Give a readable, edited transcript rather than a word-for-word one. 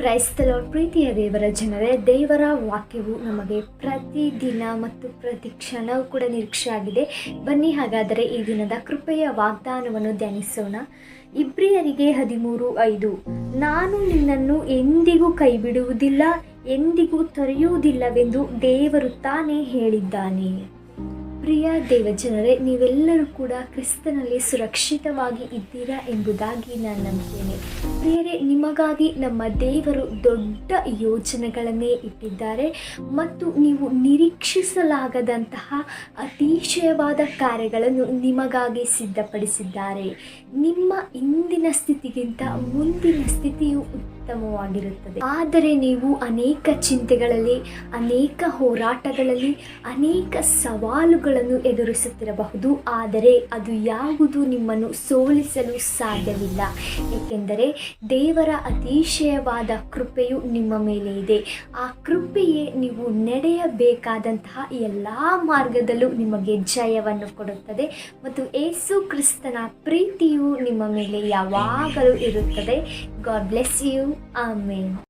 ಕ್ರೈಸ್ತಲ ಪ್ರೀತಿಯ ದೇವರ ಜನರೇ, ದೇವರ ವಾಕ್ಯವು ನಮಗೆ ಪ್ರತಿದಿನ ಮತ್ತು ಪ್ರತಿ ಕ್ಷಣವೂ ಕೂಡ ನಿರೀಕ್ಷೆ ಆಗಿದೆ. ಬನ್ನಿ ಹಾಗಾದರೆ ಈ ದಿನದ ಕೃಪೆಯ ವಾಗ್ದಾನವನ್ನು ಧ್ಯಾನಿಸೋಣ. ಇಬ್ರಿಯರಿಗೆ 13:5, ನಾನು ನಿನ್ನನ್ನು ಎಂದಿಗೂ ಕೈಬಿಡುವುದಿಲ್ಲ, ಎಂದಿಗೂ ತೊರೆಯುವುದಿಲ್ಲವೆಂದು ದೇವರು ತಾನೇ ಹೇಳಿದ್ದಾನೆ. ಪ್ರಿಯ ದೇವಜನರೇ, ನೀವೆಲ್ಲರೂ ಕೂಡ ಕ್ರಿಸ್ತನಲ್ಲಿ ಸುರಕ್ಷಿತವಾಗಿ ಇದ್ದೀರಾ ಎಂಬುದಾಗಿ ನಾನು ನಂಬ್ತೇನೆ. ಪ್ರಿಯರೇ, ನಿಮಗಾಗಿ ನಮ್ಮ ದೇವರು ದೊಡ್ಡ ಯೋಜನೆಗಳನ್ನೇ ಇಟ್ಟಿದ್ದಾರೆ ಮತ್ತು ನೀವು ನಿರೀಕ್ಷಿಸಲಾಗದಂತಹ ಅತಿಶಯವಾದ ಕಾರ್ಯಗಳನ್ನು ನಿಮಗಾಗಿ ಸಿದ್ಧಪಡಿಸಿದ್ದಾರೆ. ನಿಮ್ಮ ಇಂದಿನ ಸ್ಥಿತಿಗಿಂತ ಮುಂದಿನ ಸ್ಥಿತಿಯು ಉತ್ತಮವಾಗಿರುತ್ತದೆ. ಆದರೆ ನೀವು ಅನೇಕ ಚಿಂತೆಗಳಲ್ಲಿ, ಅನೇಕ ಹೋರಾಟಗಳಲ್ಲಿ, ಅನೇಕ ಸವಾಲುಗಳನ್ನು ಎದುರಿಸುತ್ತಿರಬಹುದು. ಆದರೆ ಅದು ಯಾವುದು ನಿಮ್ಮನ್ನು ಸೋಲಿಸಲು ಸಾಧ್ಯವಿಲ್ಲ, ಏಕೆಂದರೆ ದೇವರ ಅತಿಶಯವಾದ ಕೃಪೆಯು ನಿಮ್ಮ ಮೇಲೆ ಇದೆ. ಆ ಕೃಪೆಯೇ ನೀವು ನಡೆಯಬೇಕಾದಂತಹ ಎಲ್ಲ ಮಾರ್ಗದಲ್ಲೂ ನಿಮಗೆ ಜಯವನ್ನು ಕೊಡುತ್ತದೆ ಮತ್ತು ಯೇಸು ಕ್ರಿಸ್ತನ ಪ್ರೀತಿಯು ನಿಮ್ಮ ಮೇಲೆ ಯಾವಾಗಲೂ ಇರುತ್ತದೆ. God bless you. ಆಮೇನ್.